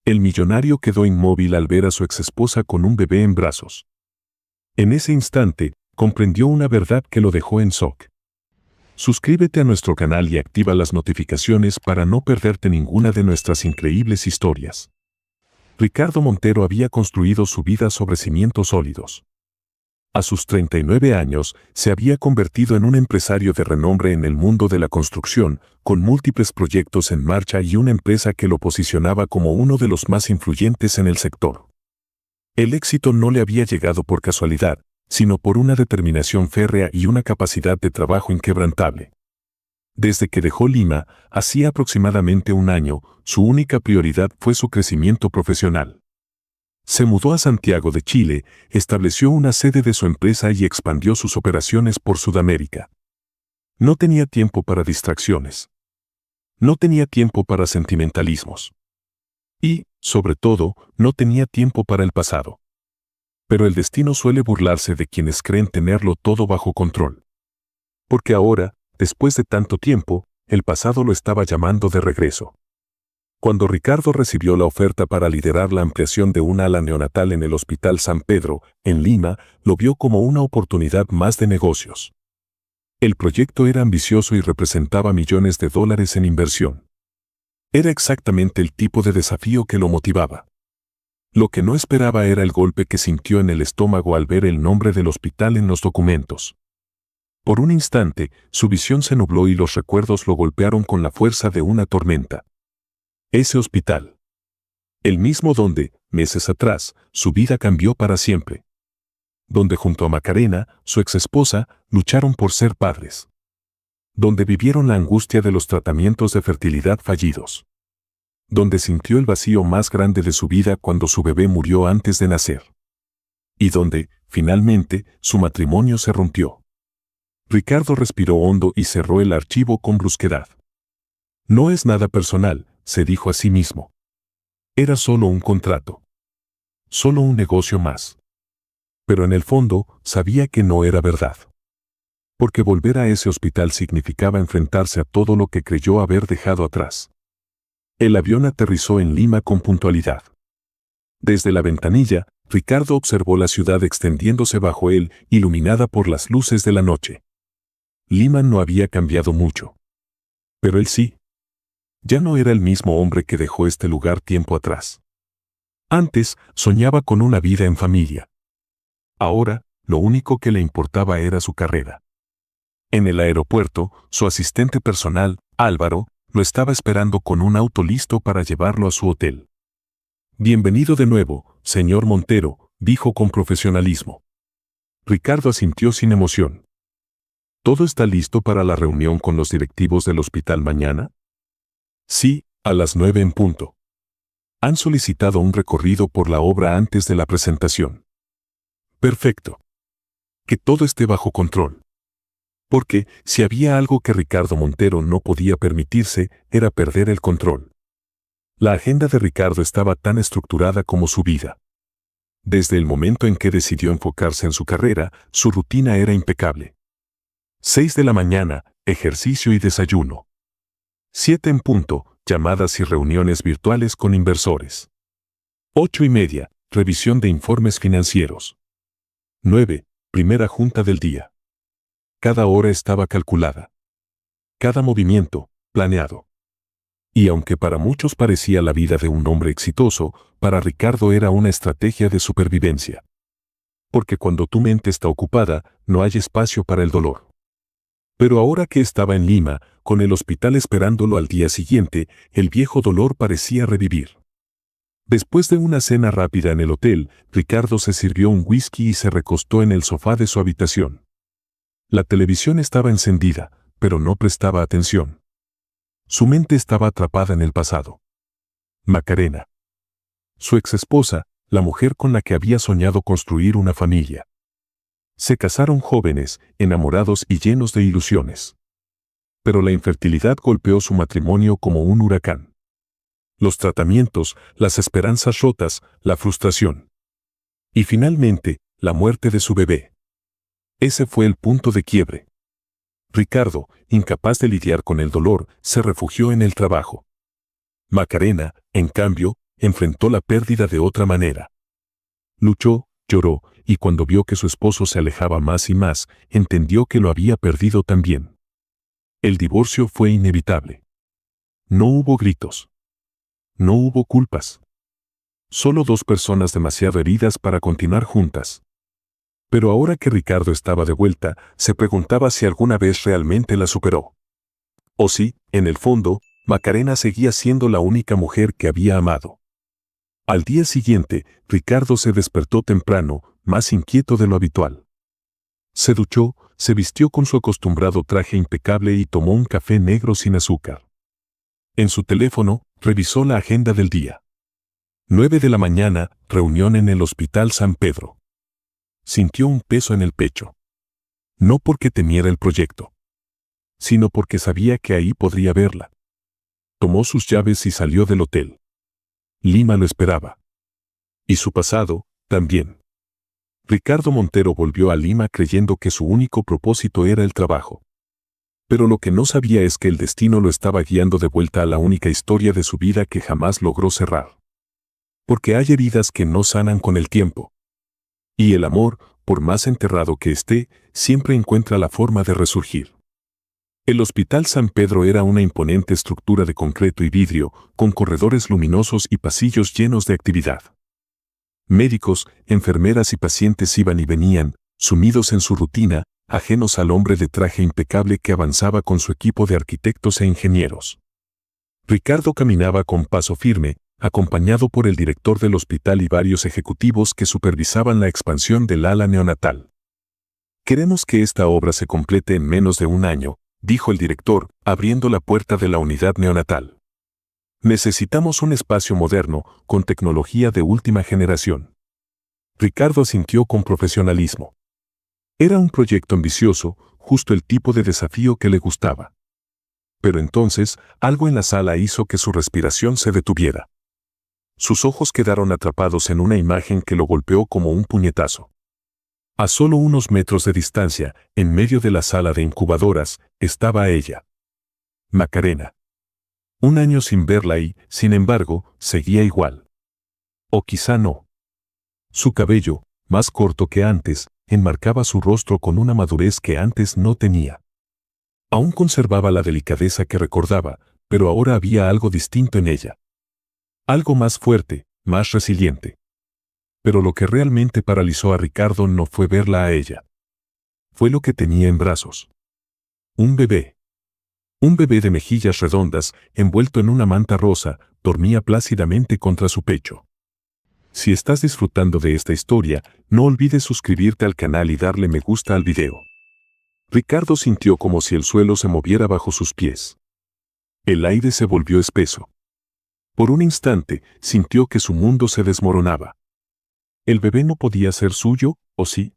El millonario quedó inmóvil al ver a su exesposa con un bebé en brazos. En ese instante, comprendió una verdad que lo dejó en shock. Suscríbete a nuestro canal y activa las notificaciones para no perderte ninguna de nuestras increíbles historias. Ricardo Montero había construido su vida sobre cimientos sólidos. A sus 39 años, se había convertido en un empresario de renombre en el mundo de la construcción, con múltiples proyectos en marcha y una empresa que lo posicionaba como uno de los más influyentes en el sector. El éxito no le había llegado por casualidad, sino por una determinación férrea y una capacidad de trabajo inquebrantable. Desde que dejó Lima, hacía aproximadamente un año, su única prioridad fue su crecimiento profesional. Se mudó a Santiago de Chile, estableció una sede de su empresa y expandió sus operaciones por Sudamérica. No tenía tiempo para distracciones. No tenía tiempo para sentimentalismos. Y, sobre todo, no tenía tiempo para el pasado. Pero el destino suele burlarse de quienes creen tenerlo todo bajo control. Porque ahora, después de tanto tiempo, el pasado lo estaba llamando de regreso. Cuando Ricardo recibió la oferta para liderar la ampliación de una ala neonatal en el Hospital San Pedro, en Lima, lo vio como una oportunidad más de negocios. El proyecto era ambicioso y representaba millones de dólares en inversión. Era exactamente el tipo de desafío que lo motivaba. Lo que no esperaba era el golpe que sintió en el estómago al ver el nombre del hospital en los documentos. Por un instante, su visión se nubló y los recuerdos lo golpearon con la fuerza de una tormenta. Ese hospital. El mismo donde, meses atrás, su vida cambió para siempre. Donde junto a Macarena, su exesposa, lucharon por ser padres. Donde vivieron la angustia de los tratamientos de fertilidad fallidos. Donde sintió el vacío más grande de su vida cuando su bebé murió antes de nacer. Y donde, finalmente, su matrimonio se rompió. Ricardo respiró hondo y cerró el archivo con brusquedad. No es nada personal, se dijo a sí mismo. Era solo un contrato. Solo un negocio más. Pero en el fondo, sabía que no era verdad. Porque volver a ese hospital significaba enfrentarse a todo lo que creyó haber dejado atrás. El avión aterrizó en Lima con puntualidad. Desde la ventanilla, Ricardo observó la ciudad extendiéndose bajo él, iluminada por las luces de la noche. Lima no había cambiado mucho. Pero él sí. Ya no era el mismo hombre que dejó este lugar tiempo atrás. Antes, soñaba con una vida en familia. Ahora, lo único que le importaba era su carrera. En el aeropuerto, su asistente personal, Álvaro, lo estaba esperando con un auto listo para llevarlo a su hotel. Bienvenido de nuevo, señor Montero, dijo con profesionalismo. Ricardo asintió sin emoción. ¿Todo está listo para la reunión con los directivos del hospital mañana? Sí, a las 9 en punto. Han solicitado un recorrido por la obra antes de la presentación. Perfecto. Que todo esté bajo control. Porque, si había algo que Ricardo Montero no podía permitirse, era perder el control. La agenda de Ricardo estaba tan estructurada como su vida. Desde el momento en que decidió enfocarse en su carrera, su rutina era impecable. 6 de la mañana, ejercicio y desayuno. 7 en punto, llamadas y reuniones virtuales con inversores. 8:30, revisión de informes financieros. 9, primera junta del día. Cada hora estaba calculada. Cada movimiento, planeado. Y aunque para muchos parecía la vida de un hombre exitoso, para Ricardo era una estrategia de supervivencia. Porque cuando tu mente está ocupada, no hay espacio para el dolor. Pero ahora que estaba en Lima, con el hospital esperándolo al día siguiente, el viejo dolor parecía revivir. Después de una cena rápida en el hotel, Ricardo se sirvió un whisky y se recostó en el sofá de su habitación. La televisión estaba encendida, pero no prestaba atención. Su mente estaba atrapada en el pasado. Macarena. Su exesposa, la mujer con la que había soñado construir una familia. Se casaron jóvenes, enamorados y llenos de ilusiones. Pero la infertilidad golpeó su matrimonio como un huracán. Los tratamientos, las esperanzas rotas, la frustración. Y finalmente, la muerte de su bebé. Ese fue el punto de quiebre. Ricardo, incapaz de lidiar con el dolor, se refugió en el trabajo. Macarena, en cambio, enfrentó la pérdida de otra manera. Luchó, lloró, y cuando vio que su esposo se alejaba más y más, entendió que lo había perdido también. El divorcio fue inevitable. No hubo gritos. No hubo culpas. Solo dos personas demasiado heridas para continuar juntas. Pero ahora que Ricardo estaba de vuelta, se preguntaba si alguna vez realmente la superó. O si, en el fondo, Macarena seguía siendo la única mujer que había amado. Al día siguiente, Ricardo se despertó temprano, más inquieto de lo habitual. Se duchó, se vistió con su acostumbrado traje impecable y tomó un café negro sin azúcar. En su teléfono, revisó la agenda del día. 9 de la mañana, reunión en el Hospital San Pedro. Sintió un peso en el pecho. No porque temiera el proyecto, sino porque sabía que ahí podría verla. Tomó sus llaves y salió del hotel. Lima lo esperaba. Y su pasado, también. Ricardo Montero volvió a Lima creyendo que su único propósito era el trabajo. Pero lo que no sabía es que el destino lo estaba guiando de vuelta a la única historia de su vida que jamás logró cerrar. Porque hay heridas que no sanan con el tiempo. Y el amor, por más enterrado que esté, siempre encuentra la forma de resurgir. El Hospital San Pedro era una imponente estructura de concreto y vidrio, con corredores luminosos y pasillos llenos de actividad. Médicos, enfermeras y pacientes iban y venían, sumidos en su rutina, ajenos al hombre de traje impecable que avanzaba con su equipo de arquitectos e ingenieros. Ricardo caminaba con paso firme, acompañado por el director del hospital y varios ejecutivos que supervisaban la expansión del ala neonatal. Queremos que esta obra se complete en menos de un año, dijo el director, abriendo la puerta de la unidad neonatal. Necesitamos un espacio moderno, con tecnología de última generación. Ricardo asintió con profesionalismo. Era un proyecto ambicioso, justo el tipo de desafío que le gustaba. Pero entonces, algo en la sala hizo que su respiración se detuviera. Sus ojos quedaron atrapados en una imagen que lo golpeó como un puñetazo. A solo unos metros de distancia, en medio de la sala de incubadoras, estaba ella. Macarena. Un año sin verla y, sin embargo, seguía igual. O quizá no. Su cabello, más corto que antes, enmarcaba su rostro con una madurez que antes no tenía. Aún conservaba la delicadeza que recordaba, pero ahora había algo distinto en ella. Algo más fuerte, más resiliente. Pero lo que realmente paralizó a Ricardo no fue verla a ella. Fue lo que tenía en brazos. Un bebé. Un bebé de mejillas redondas, envuelto en una manta rosa, dormía plácidamente contra su pecho. Si estás disfrutando de esta historia, no olvides suscribirte al canal y darle me gusta al video. Ricardo sintió como si el suelo se moviera bajo sus pies. El aire se volvió espeso. Por un instante, sintió que su mundo se desmoronaba. ¿El bebé no podía ser suyo, o sí?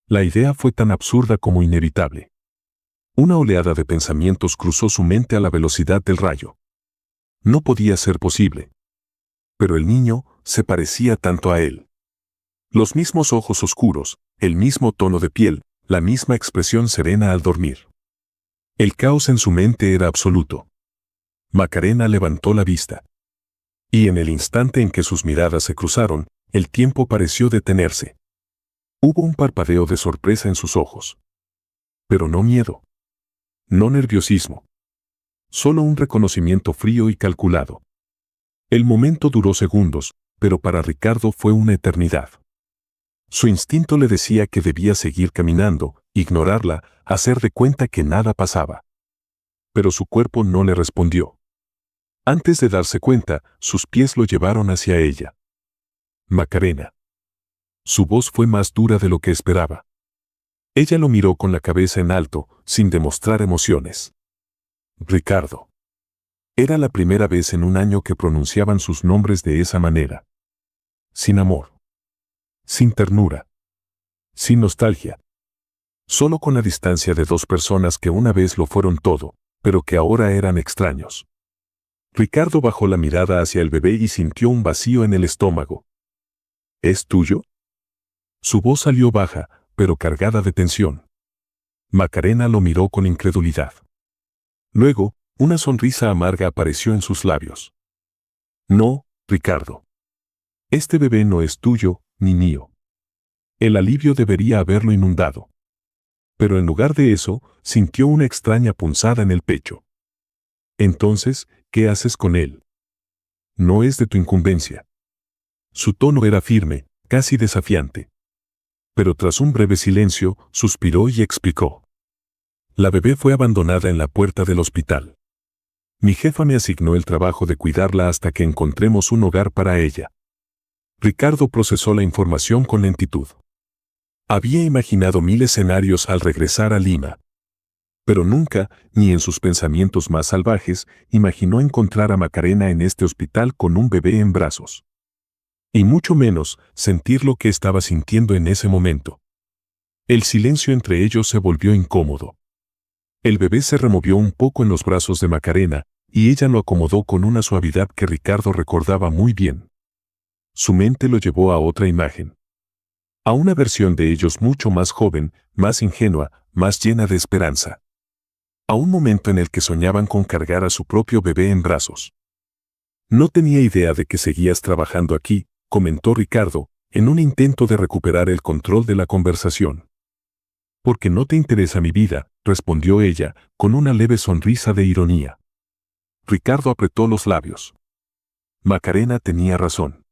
La idea fue tan absurda como inevitable. Una oleada de pensamientos cruzó su mente a la velocidad del rayo. No podía ser posible. Pero el niño se parecía tanto a él. Los mismos ojos oscuros, el mismo tono de piel, la misma expresión serena al dormir. El caos en su mente era absoluto. Macarena levantó la vista. Y en el instante en que sus miradas se cruzaron, el tiempo pareció detenerse. Hubo un parpadeo de sorpresa en sus ojos. Pero no miedo. No nerviosismo. Solo un reconocimiento frío y calculado. El momento duró segundos, pero para Ricardo fue una eternidad. Su instinto le decía que debía seguir caminando, ignorarla, hacer de cuenta que nada pasaba. Pero su cuerpo no le respondió. Antes de darse cuenta, sus pies lo llevaron hacia ella. Macarena. Su voz fue más dura de lo que esperaba. Ella lo miró con la cabeza en alto, sin demostrar emociones. Ricardo. Era la primera vez en un año que pronunciaban sus nombres de esa manera. Sin amor. Sin ternura. Sin nostalgia. Solo con la distancia de dos personas que una vez lo fueron todo, pero que ahora eran extraños. Ricardo bajó la mirada hacia el bebé y sintió un vacío en el estómago. ¿Es tuyo? Su voz salió baja, pero cargada de tensión. Macarena lo miró con incredulidad. Luego, una sonrisa amarga apareció en sus labios. No, Ricardo. Este bebé no es tuyo, ni mío. El alivio debería haberlo inundado. Pero en lugar de eso, sintió una extraña punzada en el pecho. Entonces, ¿qué haces con él? No es de tu incumbencia. Su tono era firme, casi desafiante. Pero tras un breve silencio, suspiró y explicó. La bebé fue abandonada en la puerta del hospital. Mi jefa me asignó el trabajo de cuidarla hasta que encontremos un hogar para ella. Ricardo procesó la información con lentitud. Había imaginado 1000 escenarios al regresar a Lima. Pero nunca, ni en sus pensamientos más salvajes, imaginó encontrar a Macarena en este hospital con un bebé en brazos. Y mucho menos sentir lo que estaba sintiendo en ese momento. El silencio entre ellos se volvió incómodo. El bebé se removió un poco en los brazos de Macarena, y ella lo acomodó con una suavidad que Ricardo recordaba muy bien. Su mente lo llevó a otra imagen. A una versión de ellos mucho más joven, más ingenua, más llena de esperanza. A un momento en el que soñaban con cargar a su propio bebé en brazos. No tenía idea de que seguías trabajando aquí, comentó Ricardo, en un intento de recuperar el control de la conversación. Porque no te interesa mi vida, respondió ella, con una leve sonrisa de ironía. Ricardo apretó los labios. Macarena tenía razón.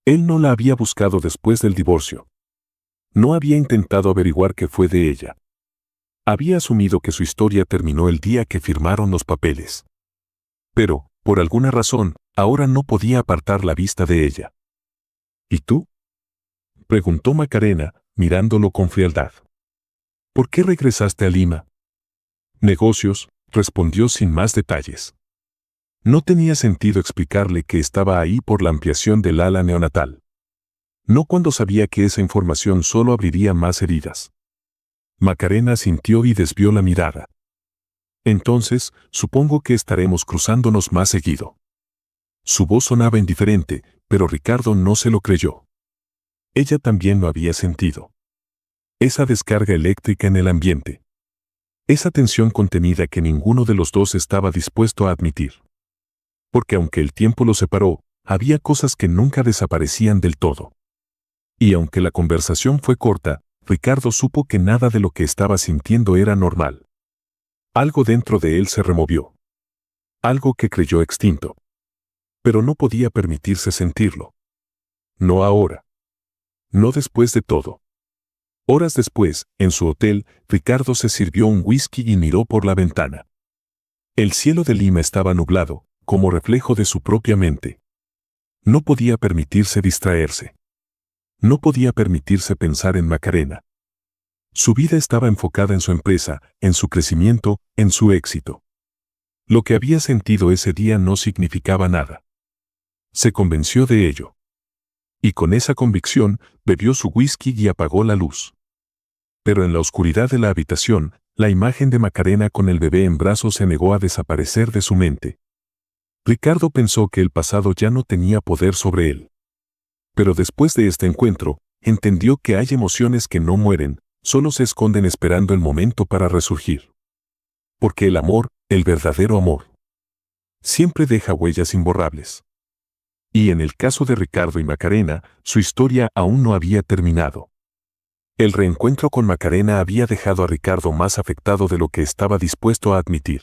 Él no la había buscado después del divorcio. No había intentado averiguar qué fue de ella. Había asumido que su historia terminó el día que firmaron los papeles. Pero, por alguna razón, ahora no podía apartar la vista de ella. ¿Y tú? Preguntó Macarena, mirándolo con frialdad. ¿Por qué regresaste a Lima? Negocios, respondió sin más detalles. No tenía sentido explicarle que estaba ahí por la ampliación del ala neonatal. No cuando sabía que esa información solo abriría más heridas. Macarena sintió y desvió la mirada. Entonces, supongo que estaremos cruzándonos más seguido. Su voz sonaba indiferente, pero Ricardo no se lo creyó. Ella también lo había sentido. Esa descarga eléctrica en el ambiente. Esa tensión contenida que ninguno de los dos estaba dispuesto a admitir. Porque aunque el tiempo los separó, había cosas que nunca desaparecían del todo. Y aunque la conversación fue corta, Ricardo supo que nada de lo que estaba sintiendo era normal. Algo dentro de él se removió. Algo que creyó extinto. Pero no podía permitirse sentirlo. No ahora. No después de todo. Horas después, en su hotel, Ricardo se sirvió un whisky y miró por la ventana. El cielo de Lima estaba nublado, como reflejo de su propia mente. No podía permitirse distraerse. No podía permitirse pensar en Macarena. Su vida estaba enfocada en su empresa, en su crecimiento, en su éxito. Lo que había sentido ese día no significaba nada. Se convenció de ello. Y con esa convicción, bebió su whisky y apagó la luz. Pero en la oscuridad de la habitación, la imagen de Macarena con el bebé en brazos se negó a desaparecer de su mente. Ricardo pensó que el pasado ya no tenía poder sobre él. Pero después de este encuentro, entendió que hay emociones que no mueren, solo se esconden esperando el momento para resurgir. Porque el amor, el verdadero amor, siempre deja huellas imborrables. Y en el caso de Ricardo y Macarena, su historia aún no había terminado. El reencuentro con Macarena había dejado a Ricardo más afectado de lo que estaba dispuesto a admitir.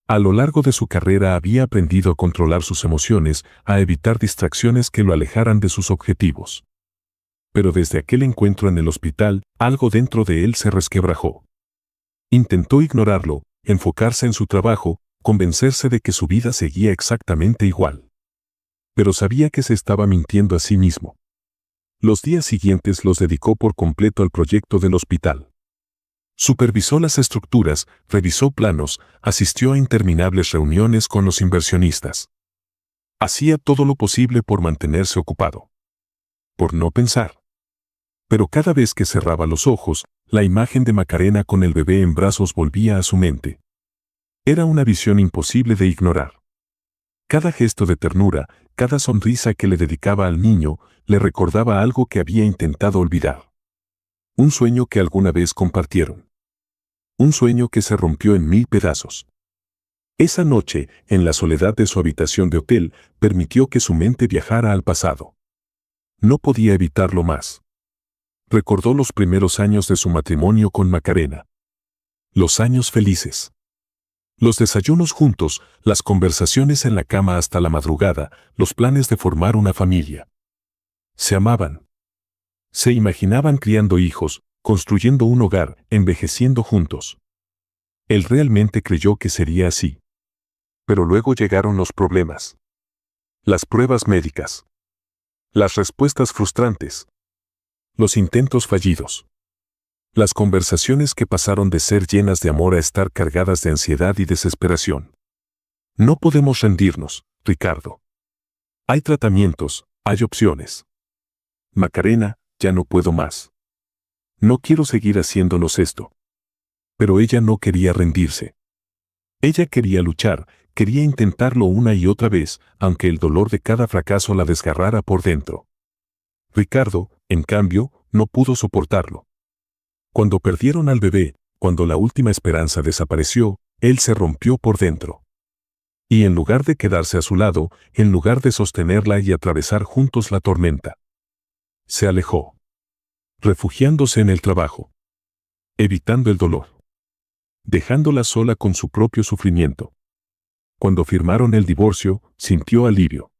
A lo largo de su carrera había aprendido a controlar sus emociones, a evitar distracciones que lo alejaran de sus objetivos. Pero desde aquel encuentro en el hospital, algo dentro de él se resquebrajó. Intentó ignorarlo, enfocarse en su trabajo, convencerse de que su vida seguía exactamente igual. Pero sabía que se estaba mintiendo a sí mismo. Los días siguientes los dedicó por completo al proyecto del hospital. Supervisó las estructuras, revisó planos, asistió a interminables reuniones con los inversionistas. Hacía todo lo posible por mantenerse ocupado. Por no pensar. Pero cada vez que cerraba los ojos, la imagen de Macarena con el bebé en brazos volvía a su mente. Era una visión imposible de ignorar. Cada gesto de ternura, cada sonrisa que le dedicaba al niño, le recordaba algo que había intentado olvidar. Un sueño que alguna vez compartieron. Un sueño que se rompió en 1000 pedazos. Esa noche, en la soledad de su habitación de hotel, permitió que su mente viajara al pasado. No podía evitarlo más. Recordó los primeros años de su matrimonio con Macarena. Los años felices. Los desayunos juntos, las conversaciones en la cama hasta la madrugada, los planes de formar una familia. Se amaban. Se imaginaban criando hijos, construyendo un hogar, envejeciendo juntos. Él realmente creyó que sería así. Pero luego llegaron los problemas. Las pruebas médicas. Las respuestas frustrantes. Los intentos fallidos. Las conversaciones que pasaron de ser llenas de amor a estar cargadas de ansiedad y desesperación. No podemos rendirnos, Ricardo. Hay tratamientos, hay opciones. Macarena, ya no puedo más. No quiero seguir haciéndonos esto. Pero ella no quería rendirse. Ella quería luchar, quería intentarlo una y otra vez, aunque el dolor de cada fracaso la desgarrara por dentro. Ricardo, en cambio, no pudo soportarlo. Cuando perdieron al bebé, cuando la última esperanza desapareció, él se rompió por dentro. Y en lugar de quedarse a su lado, en lugar de sostenerla y atravesar juntos la tormenta, se alejó, refugiándose en el trabajo, evitando el dolor, dejándola sola con su propio sufrimiento. Cuando firmaron el divorcio, sintió alivio.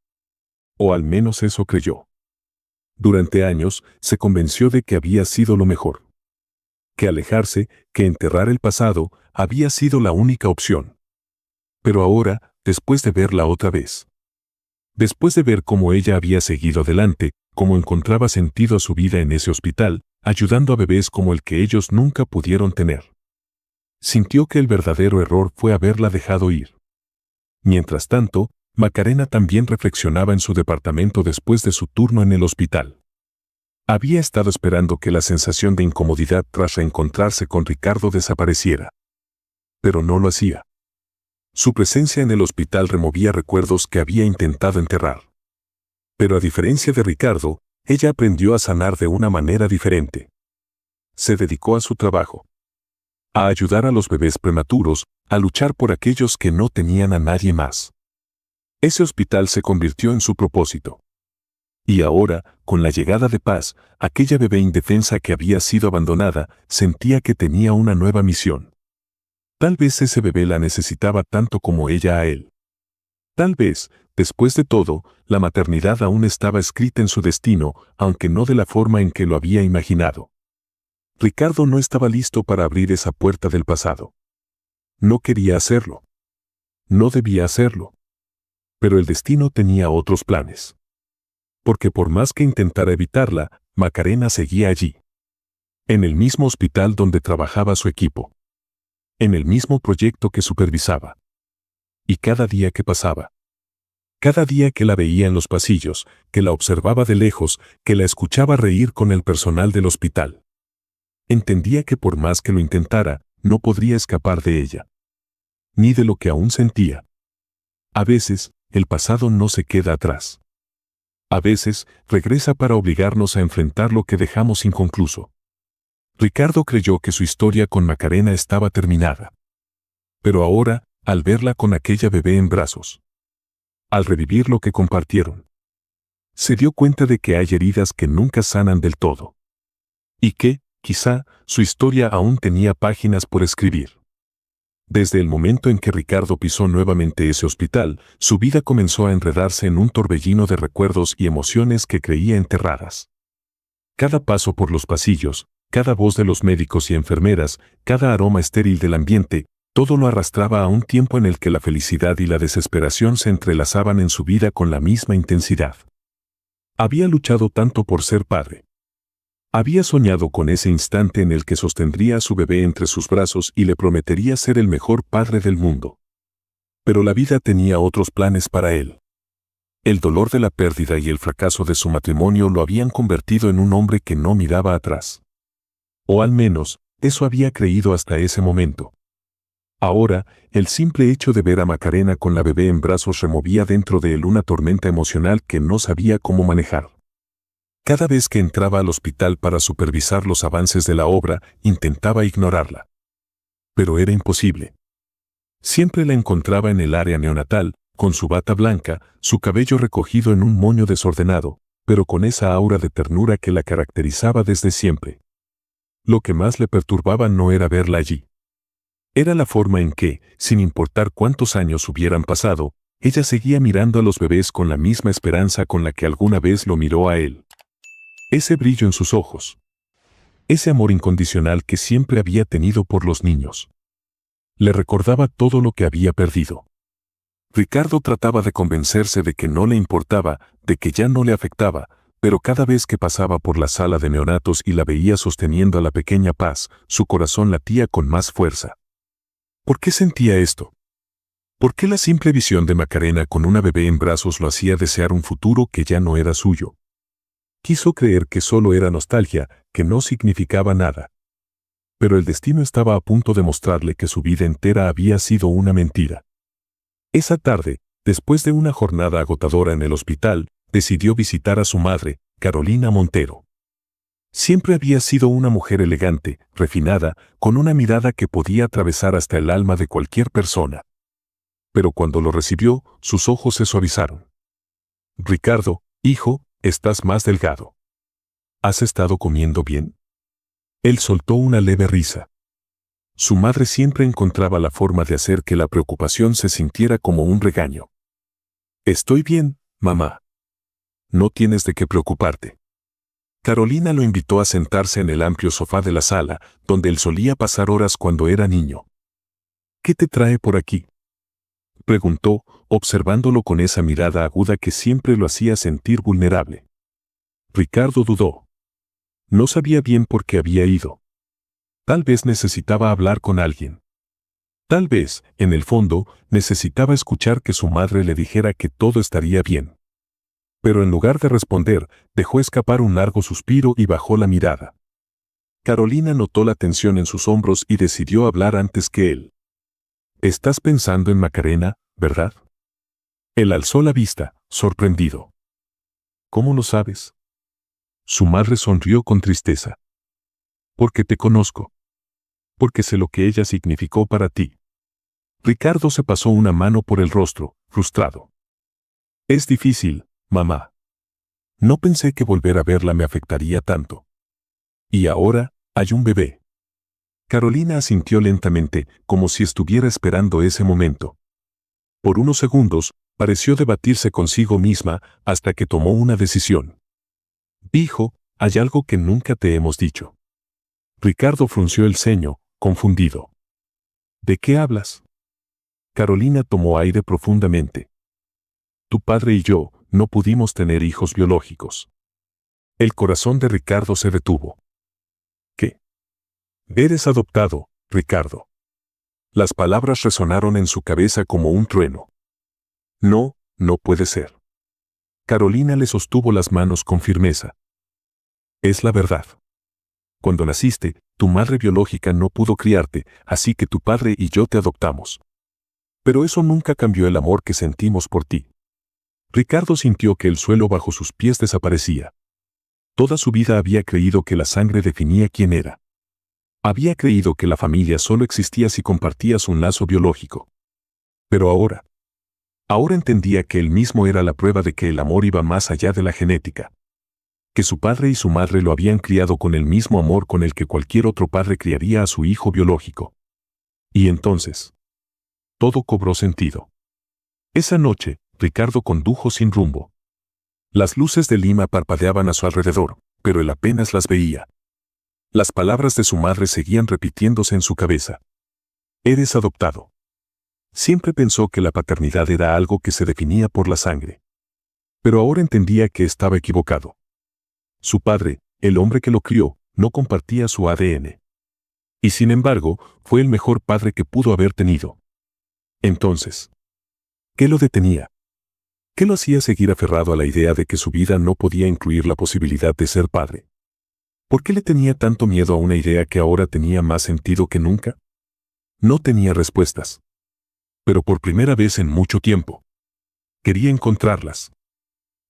O al menos eso creyó. Durante años, se convenció de que había sido lo mejor. Que alejarse, que enterrar el pasado, había sido la única opción. Pero ahora, después de verla otra vez, después de ver cómo ella había seguido adelante, cómo encontraba sentido a su vida en ese hospital, ayudando a bebés como el que ellos nunca pudieron tener, sintió que el verdadero error fue haberla dejado ir. Mientras tanto, Macarena también reflexionaba en su departamento después de su turno en el hospital. Había estado esperando que la sensación de incomodidad tras reencontrarse con Ricardo desapareciera. Pero no lo hacía. Su presencia en el hospital removía recuerdos que había intentado enterrar. Pero a diferencia de Ricardo, ella aprendió a sanar de una manera diferente. Se dedicó a su trabajo. A ayudar a los bebés prematuros, a luchar por aquellos que no tenían a nadie más. Ese hospital se convirtió en su propósito. Y ahora, con la llegada de Paz, aquella bebé indefensa que había sido abandonada, sentía que tenía una nueva misión. Tal vez ese bebé la necesitaba tanto como ella a él. Tal vez, después de todo, la maternidad aún estaba escrita en su destino, aunque no de la forma en que lo había imaginado. Ricardo no estaba listo para abrir esa puerta del pasado. No quería hacerlo. No debía hacerlo. Pero el destino tenía otros planes. Porque por más que intentara evitarla, Macarena seguía allí. En el mismo hospital donde trabajaba su equipo. En el mismo proyecto que supervisaba. Y cada día que pasaba. Cada día que la veía en los pasillos, que la observaba de lejos, que la escuchaba reír con el personal del hospital. Entendía que por más que lo intentara, no podría escapar de ella. Ni de lo que aún sentía. A veces, el pasado no se queda atrás. A veces, regresa para obligarnos a enfrentar lo que dejamos inconcluso. Ricardo creyó que su historia con Macarena estaba terminada. Pero ahora, al verla con aquella bebé en brazos, al revivir lo que compartieron, se dio cuenta de que hay heridas que nunca sanan del todo. Y que, quizá, su historia aún tenía páginas por escribir. Desde el momento en que Ricardo pisó nuevamente ese hospital, su vida comenzó a enredarse en un torbellino de recuerdos y emociones que creía enterradas. Cada paso por los pasillos, cada voz de los médicos y enfermeras, cada aroma estéril del ambiente, todo lo arrastraba a un tiempo en el que la felicidad y la desesperación se entrelazaban en su vida con la misma intensidad. Había luchado tanto por ser padre. Había soñado con ese instante en el que sostendría a su bebé entre sus brazos y le prometería ser el mejor padre del mundo. Pero la vida tenía otros planes para él. El dolor de la pérdida y el fracaso de su matrimonio lo habían convertido en un hombre que no miraba atrás. O al menos, eso había creído hasta ese momento. Ahora, el simple hecho de ver a Macarena con la bebé en brazos removía dentro de él una tormenta emocional que no sabía cómo manejar. Cada vez que entraba al hospital para supervisar los avances de la obra, intentaba ignorarla. Pero era imposible. Siempre la encontraba en el área neonatal, con su bata blanca, su cabello recogido en un moño desordenado, pero con esa aura de ternura que la caracterizaba desde siempre. Lo que más le perturbaba no era verla allí. Era la forma en que, sin importar cuántos años hubieran pasado, ella seguía mirando a los bebés con la misma esperanza con la que alguna vez lo miró a él. Ese brillo en sus ojos. Ese amor incondicional que siempre había tenido por los niños. Le recordaba todo lo que había perdido. Ricardo trataba de convencerse de que no le importaba, de que ya no le afectaba, pero cada vez que pasaba por la sala de neonatos y la veía sosteniendo a la pequeña Paz, su corazón latía con más fuerza. ¿Por qué sentía esto? ¿Por qué la simple visión de Macarena con una bebé en brazos lo hacía desear un futuro que ya no era suyo? Quiso creer que solo era nostalgia, que no significaba nada. Pero el destino estaba a punto de mostrarle que su vida entera había sido una mentira. Esa tarde, después de una jornada agotadora en el hospital, decidió visitar a su madre, Carolina Montero. Siempre había sido una mujer elegante, refinada, con una mirada que podía atravesar hasta el alma de cualquier persona. Pero cuando lo recibió, sus ojos se suavizaron. Ricardo, hijo, estás más delgado. ¿Has estado comiendo bien? Él soltó una leve risa. Su madre siempre encontraba la forma de hacer que la preocupación se sintiera como un regaño. Estoy bien, mamá. No tienes de qué preocuparte. Carolina lo invitó a sentarse en el amplio sofá de la sala, donde él solía pasar horas cuando era niño. ¿Qué te trae por aquí?, preguntó, observándolo con esa mirada aguda que siempre lo hacía sentir vulnerable. Ricardo dudó. No sabía bien por qué había ido. Tal vez necesitaba hablar con alguien. Tal vez, en el fondo, necesitaba escuchar que su madre le dijera que todo estaría bien. Pero en lugar de responder, dejó escapar un largo suspiro y bajó la mirada. Carolina notó la tensión en sus hombros y decidió hablar antes que él. Estás pensando en Macarena, ¿verdad? Él alzó la vista, sorprendido. ¿Cómo lo sabes? Su madre sonrió con tristeza. Porque te conozco. Porque sé lo que ella significó para ti. Ricardo se pasó una mano por el rostro, frustrado. Es difícil, mamá. No pensé que volver a verla me afectaría tanto. Y ahora, hay un bebé. Carolina asintió lentamente, como si estuviera esperando ese momento. Por unos segundos, pareció debatirse consigo misma hasta que tomó una decisión. Hijo, hay algo que nunca te hemos dicho. Ricardo frunció el ceño, confundido. ¿De qué hablas? Carolina tomó aire profundamente. Tu padre y yo no pudimos tener hijos biológicos. El corazón de Ricardo se detuvo. ¿Qué? Eres adoptado, Ricardo. Las palabras resonaron en su cabeza como un trueno. No, no puede ser. Carolina le sostuvo las manos con firmeza. Es la verdad. Cuando naciste, tu madre biológica no pudo criarte, así que tu padre y yo te adoptamos. Pero eso nunca cambió el amor que sentimos por ti. Ricardo sintió que el suelo bajo sus pies desaparecía. Toda su vida había creído que la sangre definía quién era. Había creído que la familia solo existía si compartías un lazo biológico. Pero ahora entendía que él mismo era la prueba de que el amor iba más allá de la genética. Que su padre y su madre lo habían criado con el mismo amor con el que cualquier otro padre criaría a su hijo biológico. Y entonces, todo cobró sentido. Esa noche, Ricardo condujo sin rumbo. Las luces de Lima parpadeaban a su alrededor, pero él apenas las veía. Las palabras de su madre seguían repitiéndose en su cabeza. Eres adoptado. Siempre pensó que la paternidad era algo que se definía por la sangre. Pero ahora entendía que estaba equivocado. Su padre, el hombre que lo crió, no compartía su ADN. Y sin embargo, fue el mejor padre que pudo haber tenido. Entonces, ¿qué lo detenía? ¿Qué lo hacía seguir aferrado a la idea de que su vida no podía incluir la posibilidad de ser padre? ¿Por qué le tenía tanto miedo a una idea que ahora tenía más sentido que nunca? No tenía respuestas. Pero por primera vez en mucho tiempo, quería encontrarlas.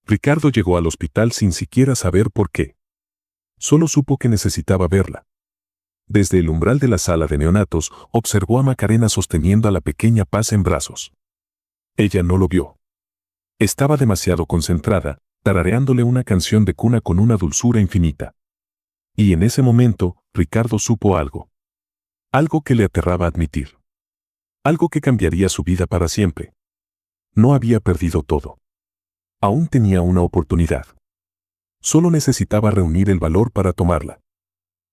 Ricardo llegó al hospital sin siquiera saber por qué. Solo supo que necesitaba verla. Desde el umbral de la sala de neonatos, observó a Macarena sosteniendo a la pequeña Paz en brazos. Ella no lo vio. Estaba demasiado concentrada, tarareándole una canción de cuna con una dulzura infinita. Y en ese momento, Ricardo supo algo. Algo que le aterraba admitir. Algo que cambiaría su vida para siempre. No había perdido todo. Aún tenía una oportunidad. Solo necesitaba reunir el valor para tomarla.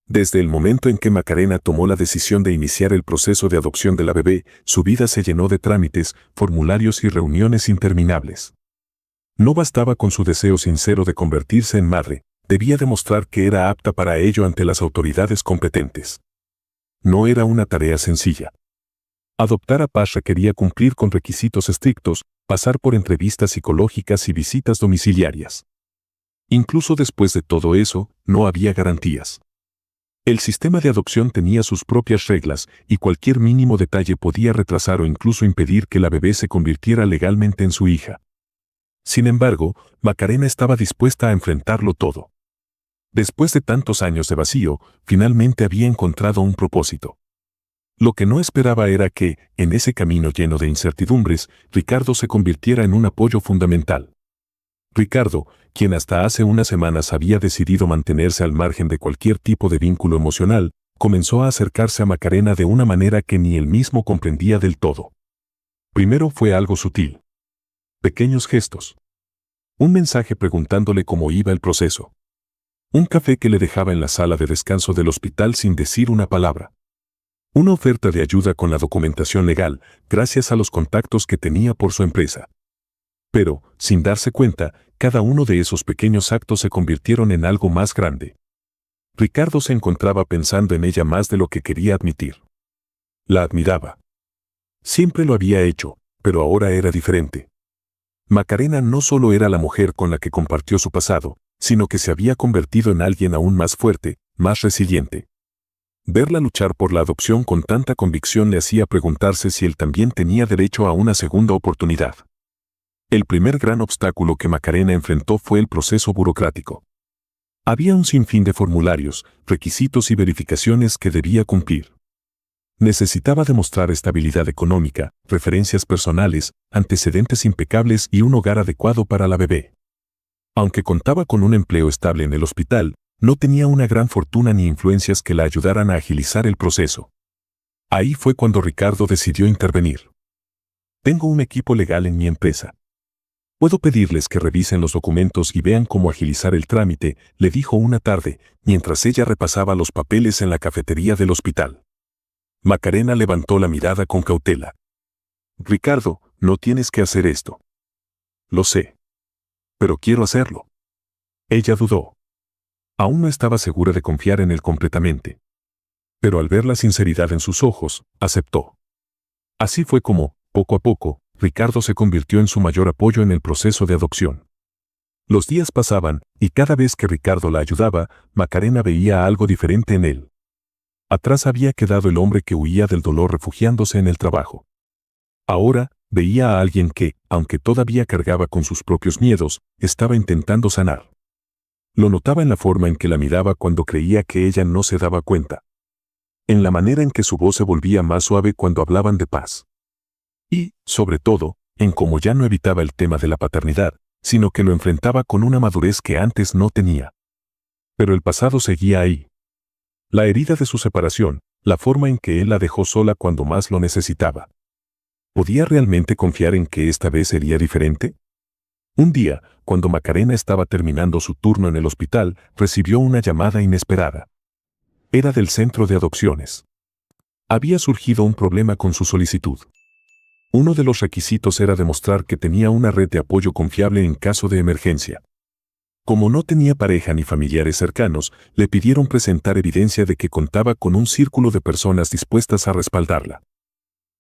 Desde el momento en que Macarena tomó la decisión de iniciar el proceso de adopción de la bebé, su vida se llenó de trámites, formularios y reuniones interminables. No bastaba con su deseo sincero de convertirse en madre, debía demostrar que era apta para ello ante las autoridades competentes. No era una tarea sencilla. Adoptar a Paz requería cumplir con requisitos estrictos, pasar por entrevistas psicológicas y visitas domiciliarias. Incluso después de todo eso, no había garantías. El sistema de adopción tenía sus propias reglas y cualquier mínimo detalle podía retrasar o incluso impedir que la bebé se convirtiera legalmente en su hija. Sin embargo, Macarena estaba dispuesta a enfrentarlo todo. Después de tantos años de vacío, finalmente había encontrado un propósito. Lo que no esperaba era que, en ese camino lleno de incertidumbres, Ricardo se convirtiera en un apoyo fundamental. Ricardo, quien hasta hace unas semanas había decidido mantenerse al margen de cualquier tipo de vínculo emocional, comenzó a acercarse a Macarena de una manera que ni él mismo comprendía del todo. Primero fue algo sutil. Pequeños gestos. Un mensaje preguntándole cómo iba el proceso. Un café que le dejaba en la sala de descanso del hospital sin decir una palabra. Una oferta de ayuda con la documentación legal, gracias a los contactos que tenía por su empresa. Pero, sin darse cuenta, cada uno de esos pequeños actos se convirtieron en algo más grande. Ricardo se encontraba pensando en ella más de lo que quería admitir. La admiraba. Siempre lo había hecho, pero ahora era diferente. Macarena no solo era la mujer con la que compartió su pasado, sino que se había convertido en alguien aún más fuerte, más resiliente. Verla luchar por la adopción con tanta convicción le hacía preguntarse si él también tenía derecho a una segunda oportunidad. El primer gran obstáculo que Macarena enfrentó fue el proceso burocrático. Había un sinfín de formularios, requisitos y verificaciones que debía cumplir. Necesitaba demostrar estabilidad económica, referencias personales, antecedentes impecables y un hogar adecuado para la bebé. Aunque contaba con un empleo estable en el hospital, no tenía una gran fortuna ni influencias que la ayudaran a agilizar el proceso. Ahí fue cuando Ricardo decidió intervenir. Tengo un equipo legal en mi empresa. Puedo pedirles que revisen los documentos y vean cómo agilizar el trámite, le dijo una tarde, mientras ella repasaba los papeles en la cafetería del hospital. Macarena levantó la mirada con cautela. Ricardo, no tienes que hacer esto. Lo sé. Pero quiero hacerlo. Ella dudó. Aún no estaba segura de confiar en él completamente. Pero al ver la sinceridad en sus ojos, aceptó. Así fue como, poco a poco, Ricardo se convirtió en su mayor apoyo en el proceso de adopción. Los días pasaban, y cada vez que Ricardo la ayudaba, Macarena veía algo diferente en él. Atrás había quedado el hombre que huía del dolor refugiándose en el trabajo. Ahora, veía a alguien que, aunque todavía cargaba con sus propios miedos, estaba intentando sanar. Lo notaba en la forma en que la miraba cuando creía que ella no se daba cuenta. En la manera en que su voz se volvía más suave cuando hablaban de paz. Y, sobre todo, en cómo ya no evitaba el tema de la paternidad, sino que lo enfrentaba con una madurez que antes no tenía. Pero el pasado seguía ahí. La herida de su separación, la forma en que él la dejó sola cuando más lo necesitaba. ¿Podía realmente confiar en que esta vez sería diferente? Un día, cuando Macarena estaba terminando su turno en el hospital, recibió una llamada inesperada. Era del centro de adopciones. Había surgido un problema con su solicitud. Uno de los requisitos era demostrar que tenía una red de apoyo confiable en caso de emergencia. Como no tenía pareja ni familiares cercanos, le pidieron presentar evidencia de que contaba con un círculo de personas dispuestas a respaldarla.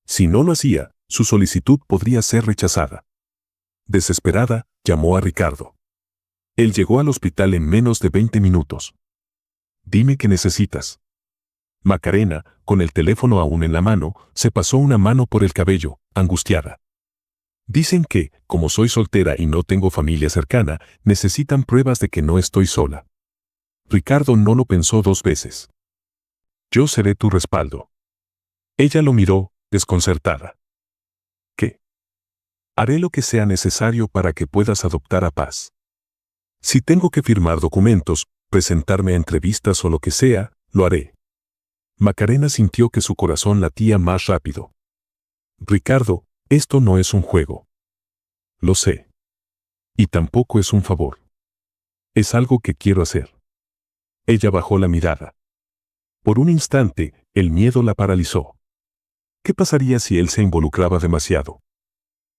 Si no lo hacía, su solicitud podría ser rechazada. Desesperada, llamó a Ricardo. Él llegó al hospital en menos de 20 minutos. Dime qué necesitas. Macarena, con el teléfono aún en la mano, se pasó una mano por el cabello, angustiada. Dicen que, como soy soltera y no tengo familia cercana, necesitan pruebas de que no estoy sola. Ricardo no lo pensó dos veces. Yo seré tu respaldo. Ella lo miró, desconcertada. ¿Qué? Haré lo que sea necesario para que puedas adoptar a Paz. Si tengo que firmar documentos, presentarme a entrevistas o lo que sea, lo haré. Macarena sintió que su corazón latía más rápido. Ricardo, esto no es un juego. Lo sé. Y tampoco es un favor. Es algo que quiero hacer. Ella bajó la mirada. Por un instante, el miedo la paralizó. ¿Qué pasaría si él se involucraba demasiado?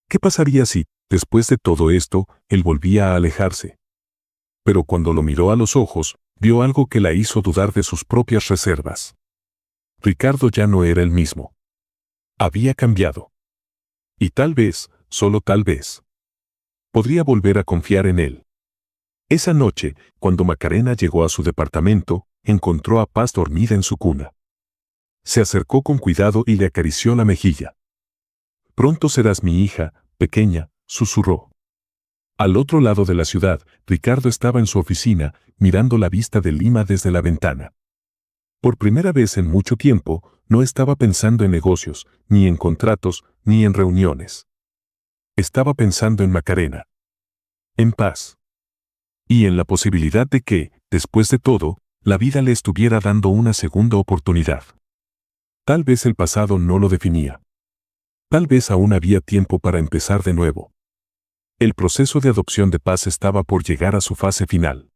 ¿Qué pasaría si, después de todo esto, él volvía a alejarse? Pero cuando lo miró a los ojos, vio algo que la hizo dudar de sus propias reservas. Ricardo ya no era el mismo. Había cambiado. Y tal vez, solo tal vez, podría volver a confiar en él. Esa noche, cuando Macarena llegó a su departamento, encontró a Paz dormida en su cuna. Se acercó con cuidado y le acarició la mejilla. Pronto serás mi hija, pequeña, susurró. Al otro lado de la ciudad, Ricardo estaba en su oficina, mirando la vista de Lima desde la ventana. Por primera vez en mucho tiempo, no estaba pensando en negocios, ni en contratos, ni en reuniones. Estaba pensando en Macarena. En Paz. Y en la posibilidad de que, después de todo, la vida le estuviera dando una segunda oportunidad. Tal vez el pasado no lo definía. Tal vez aún había tiempo para empezar de nuevo. El proceso de adopción de Paz estaba por llegar a su fase final.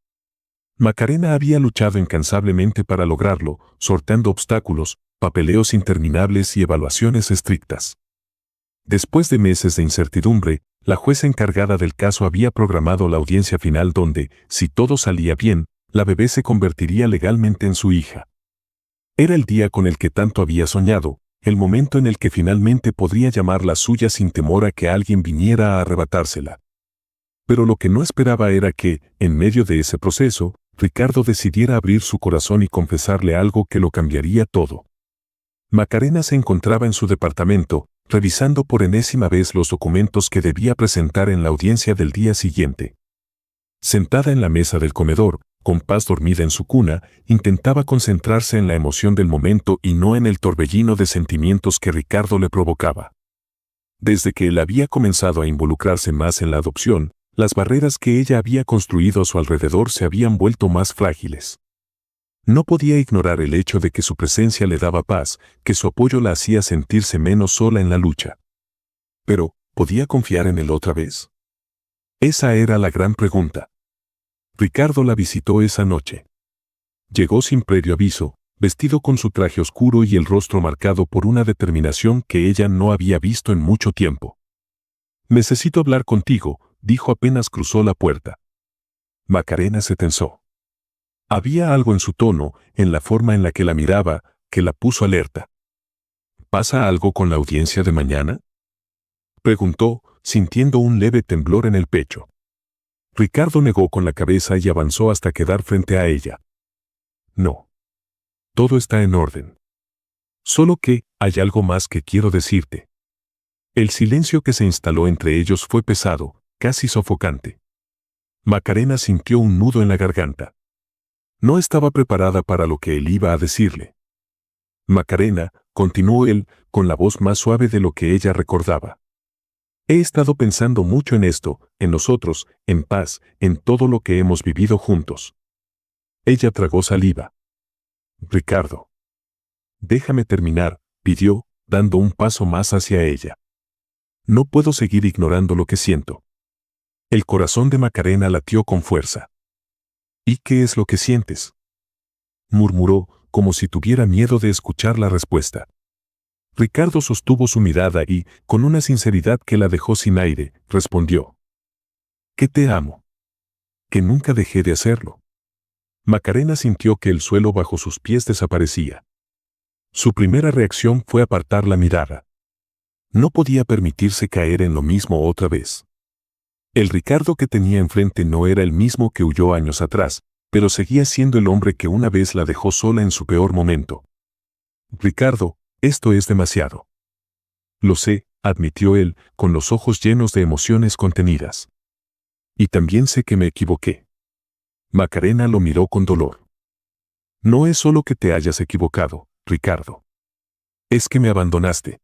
Macarena había luchado incansablemente para lograrlo, sorteando obstáculos, papeleos interminables y evaluaciones estrictas. Después de meses de incertidumbre, la jueza encargada del caso había programado la audiencia final donde, si todo salía bien, la bebé se convertiría legalmente en su hija. Era el día con el que tanto había soñado, el momento en el que finalmente podría llamarla suya sin temor a que alguien viniera a arrebatársela. Pero lo que no esperaba era que, en medio de ese proceso, Ricardo decidiera abrir su corazón y confesarle algo que lo cambiaría todo. Macarena se encontraba en su departamento, revisando por enésima vez los documentos que debía presentar en la audiencia del día siguiente. Sentada en la mesa del comedor, con Paz dormida en su cuna, intentaba concentrarse en la emoción del momento y no en el torbellino de sentimientos que Ricardo le provocaba. Desde que él había comenzado a involucrarse más en la adopción, las barreras que ella había construido a su alrededor se habían vuelto más frágiles. No podía ignorar el hecho de que su presencia le daba paz, que su apoyo la hacía sentirse menos sola en la lucha. Pero, ¿podía confiar en él otra vez? Esa era la gran pregunta. Ricardo la visitó esa noche. Llegó sin previo aviso, vestido con su traje oscuro y el rostro marcado por una determinación que ella no había visto en mucho tiempo. «Necesito hablar contigo», dijo apenas cruzó la puerta. Macarena se tensó. Había algo en su tono, en la forma en la que la miraba, que la puso alerta. «¿Pasa algo con la audiencia de mañana?», preguntó, sintiendo un leve temblor en el pecho. Ricardo negó con la cabeza y avanzó hasta quedar frente a ella. «No. Todo está en orden. Solo que, hay algo más que quiero decirte». El silencio que se instaló entre ellos fue pesado, casi sofocante. Macarena sintió un nudo en la garganta. No estaba preparada para lo que él iba a decirle. «Macarena», continuó él, con la voz más suave de lo que ella recordaba. «He estado pensando mucho en esto, en nosotros, en Paz, en todo lo que hemos vivido juntos». Ella tragó saliva. «Ricardo. Déjame terminar», pidió, dando un paso más hacia ella. «No puedo seguir ignorando lo que siento». El corazón de Macarena latió con fuerza. «¿Y qué es lo que sientes?», murmuró, como si tuviera miedo de escuchar la respuesta. Ricardo sostuvo su mirada y, con una sinceridad que la dejó sin aire, respondió: «Que te amo. Que nunca dejé de hacerlo». Macarena sintió que el suelo bajo sus pies desaparecía. Su primera reacción fue apartar la mirada. No podía permitirse caer en lo mismo otra vez. El Ricardo que tenía enfrente no era el mismo que huyó años atrás, pero seguía siendo el hombre que una vez la dejó sola en su peor momento. «Ricardo, esto es demasiado». «Lo sé», admitió él, con los ojos llenos de emociones contenidas. «Y también sé que me equivoqué». Macarena lo miró con dolor. «No es solo que te hayas equivocado, Ricardo. Es que me abandonaste.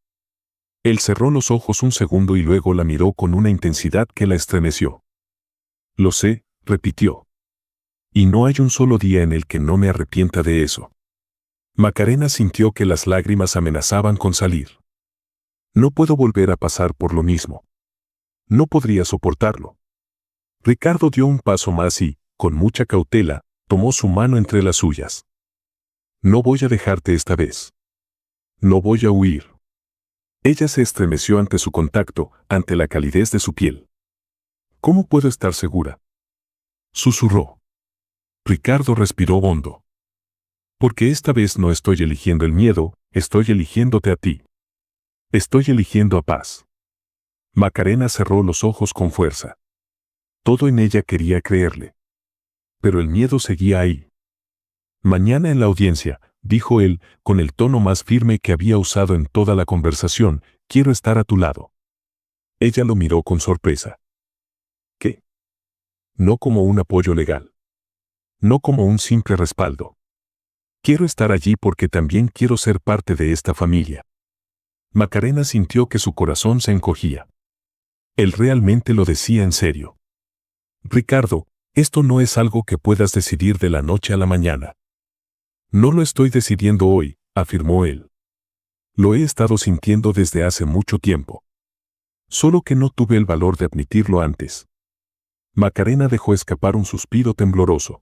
Él cerró los ojos un segundo y luego la miró con una intensidad que la estremeció. Lo sé, repitió. Y no hay un solo día en el que no me arrepienta de eso. Macarena sintió que las lágrimas amenazaban con salir. No puedo volver a pasar por lo mismo. No podría soportarlo. Ricardo dio un paso más y, con mucha cautela, tomó su mano entre las suyas. No voy a dejarte esta vez. No voy a huir. Ella se estremeció ante su contacto, ante la calidez de su piel. ¿Cómo puedo estar segura?, susurró. Ricardo respiró hondo. Porque esta vez no estoy eligiendo el miedo, estoy eligiéndote a ti. Estoy eligiendo a paz. Macarena cerró los ojos con fuerza. Todo en ella quería creerle. Pero el miedo seguía ahí. Mañana en la audiencia, dijo él, con el tono más firme que había usado en toda la conversación, quiero estar a tu lado. Ella lo miró con sorpresa. ¿Qué? No como un apoyo legal. No como un simple respaldo. Quiero estar allí porque también quiero ser parte de esta familia. Macarena sintió que su corazón se encogía. Él realmente lo decía en serio. Ricardo, esto no es algo que puedas decidir de la noche a la mañana. No lo estoy decidiendo hoy, afirmó él. Lo he estado sintiendo desde hace mucho tiempo. Solo que no tuve el valor de admitirlo antes. Macarena dejó escapar un suspiro tembloroso.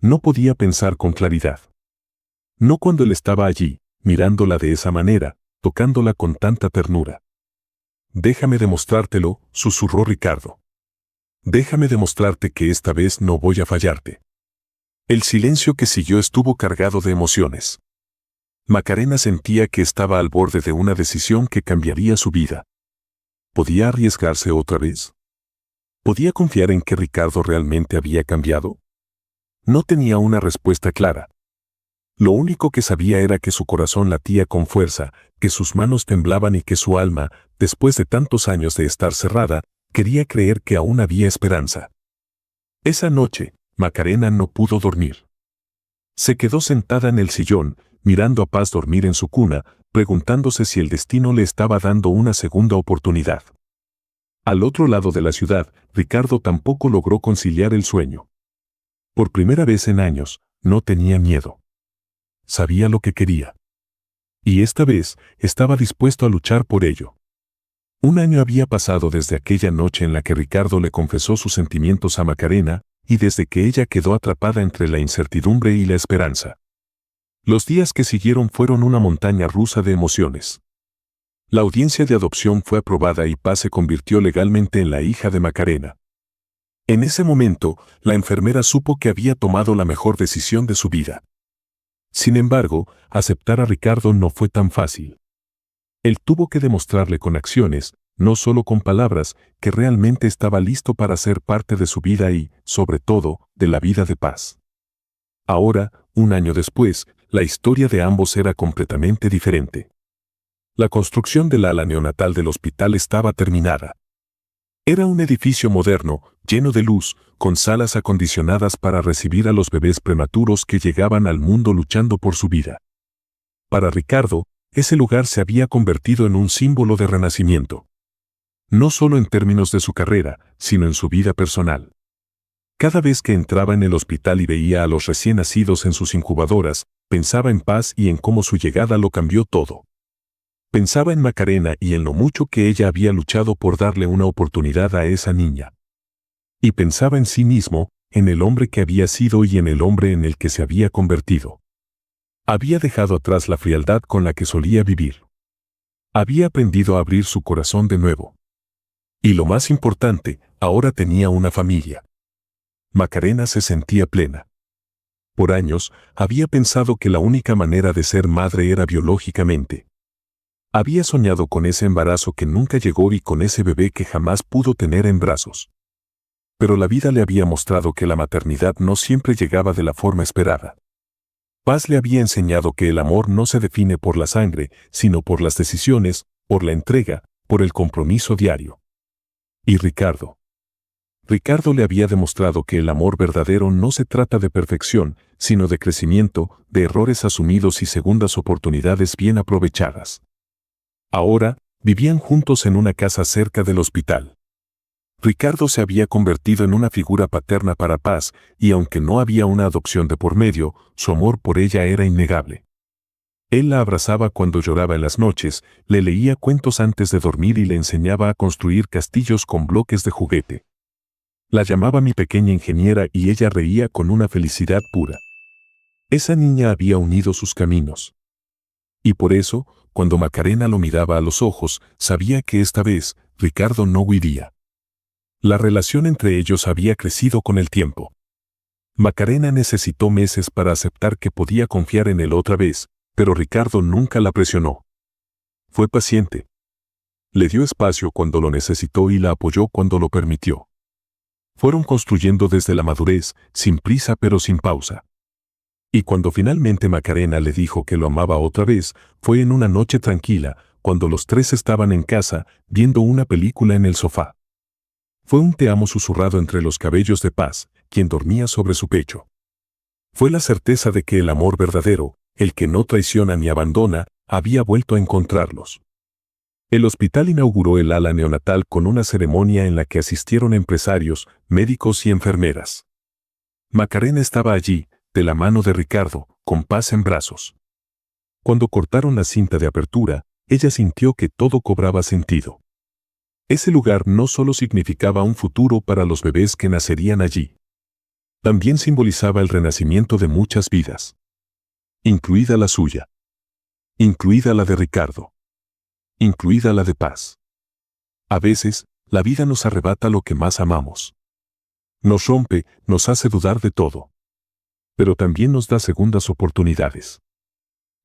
No podía pensar con claridad. No cuando él estaba allí, mirándola de esa manera, tocándola con tanta ternura. Déjame demostrártelo, susurró Ricardo. Déjame demostrarte que esta vez no voy a fallarte. El silencio que siguió estuvo cargado de emociones. Macarena sentía que estaba al borde de una decisión que cambiaría su vida. ¿Podía arriesgarse otra vez? ¿Podía confiar en que Ricardo realmente había cambiado? No tenía una respuesta clara. Lo único que sabía era que su corazón latía con fuerza, que sus manos temblaban y que su alma, después de tantos años de estar cerrada, quería creer que aún había esperanza. Esa noche, Macarena no pudo dormir. Se quedó sentada en el sillón, mirando a Paz dormir en su cuna, preguntándose si el destino le estaba dando una segunda oportunidad. Al otro lado de la ciudad, Ricardo tampoco logró conciliar el sueño. Por primera vez en años, no tenía miedo. Sabía lo que quería. Y esta vez, estaba dispuesto a luchar por ello. Un año había pasado desde aquella noche en la que Ricardo le confesó sus sentimientos a Macarena, y desde que ella quedó atrapada entre la incertidumbre y la esperanza. Los días que siguieron fueron una montaña rusa de emociones. La audiencia de adopción fue aprobada y Paz se convirtió legalmente en la hija de Macarena. En ese momento, la enfermera supo que había tomado la mejor decisión de su vida. Sin embargo, aceptar a Ricardo no fue tan fácil. Él tuvo que demostrarle con acciones, no solo con palabras, que realmente estaba listo para ser parte de su vida y, sobre todo, de la vida de Paz. Ahora, un año después, la historia de ambos era completamente diferente. La construcción del ala neonatal del hospital estaba terminada. Era un edificio moderno, lleno de luz, con salas acondicionadas para recibir a los bebés prematuros que llegaban al mundo luchando por su vida. Para Ricardo, ese lugar se había convertido en un símbolo de renacimiento. No solo en términos de su carrera, sino en su vida personal. Cada vez que entraba en el hospital y veía a los recién nacidos en sus incubadoras, pensaba en Paz y en cómo su llegada lo cambió todo. Pensaba en Macarena y en lo mucho que ella había luchado por darle una oportunidad a esa niña. Y pensaba en sí mismo, en el hombre que había sido y en el hombre en el que se había convertido. Había dejado atrás la frialdad con la que solía vivir. Había aprendido a abrir su corazón de nuevo. Y lo más importante, ahora tenía una familia. Macarena se sentía plena. Por años, había pensado que la única manera de ser madre era biológicamente. Había soñado con ese embarazo que nunca llegó y con ese bebé que jamás pudo tener en brazos. Pero la vida le había mostrado que la maternidad no siempre llegaba de la forma esperada. Paz le había enseñado que el amor no se define por la sangre, sino por las decisiones, por la entrega, por el compromiso diario. Y Ricardo. Ricardo le había demostrado que el amor verdadero no se trata de perfección, sino de crecimiento, de errores asumidos y segundas oportunidades bien aprovechadas. Ahora, vivían juntos en una casa cerca del hospital. Ricardo se había convertido en una figura paterna para Paz, y aunque no había una adopción de por medio, su amor por ella era innegable. Él la abrazaba cuando lloraba en las noches, le leía cuentos antes de dormir y le enseñaba a construir castillos con bloques de juguete. La llamaba mi pequeña ingeniera y ella reía con una felicidad pura. Esa niña había unido sus caminos. Y por eso, cuando Macarena lo miraba a los ojos, sabía que esta vez, Ricardo no huiría. La relación entre ellos había crecido con el tiempo. Macarena necesitó meses para aceptar que podía confiar en él otra vez, pero Ricardo nunca la presionó. Fue paciente. Le dio espacio cuando lo necesitó y la apoyó cuando lo permitió. Fueron construyendo desde la madurez, sin prisa pero sin pausa. Y cuando finalmente Macarena le dijo que lo amaba otra vez, fue en una noche tranquila, cuando los tres estaban en casa, viendo una película en el sofá. Fue un te amo susurrado entre los cabellos de Paz, quien dormía sobre su pecho. Fue la certeza de que el amor verdadero, el que no traiciona ni abandona, había vuelto a encontrarlos. El hospital inauguró el ala neonatal con una ceremonia en la que asistieron empresarios, médicos y enfermeras. Macarena estaba allí, de la mano de Ricardo, con Paz en brazos. Cuando cortaron la cinta de apertura, ella sintió que todo cobraba sentido. Ese lugar no solo significaba un futuro para los bebés que nacerían allí. También simbolizaba el renacimiento de muchas vidas. Incluida la suya. Incluida la de Ricardo. Incluida la de Paz. A veces, la vida nos arrebata lo que más amamos. Nos rompe, nos hace dudar de todo. Pero también nos da segundas oportunidades.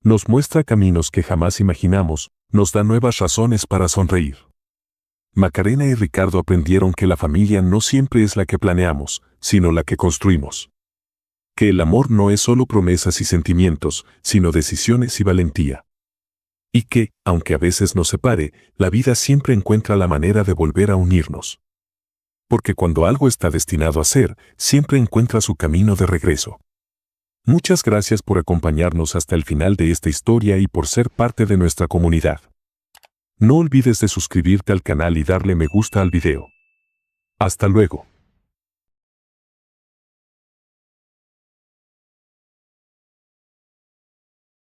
Nos muestra caminos que jamás imaginamos, nos da nuevas razones para sonreír. Macarena y Ricardo aprendieron que la familia no siempre es la que planeamos, sino la que construimos. Que el amor no es solo promesas y sentimientos, sino decisiones y valentía. Y que, aunque a veces nos separe, la vida siempre encuentra la manera de volver a unirnos. Porque cuando algo está destinado a ser, siempre encuentra su camino de regreso. Muchas gracias por acompañarnos hasta el final de esta historia y por ser parte de nuestra comunidad. No olvides de suscribirte al canal y darle me gusta al video. Hasta luego.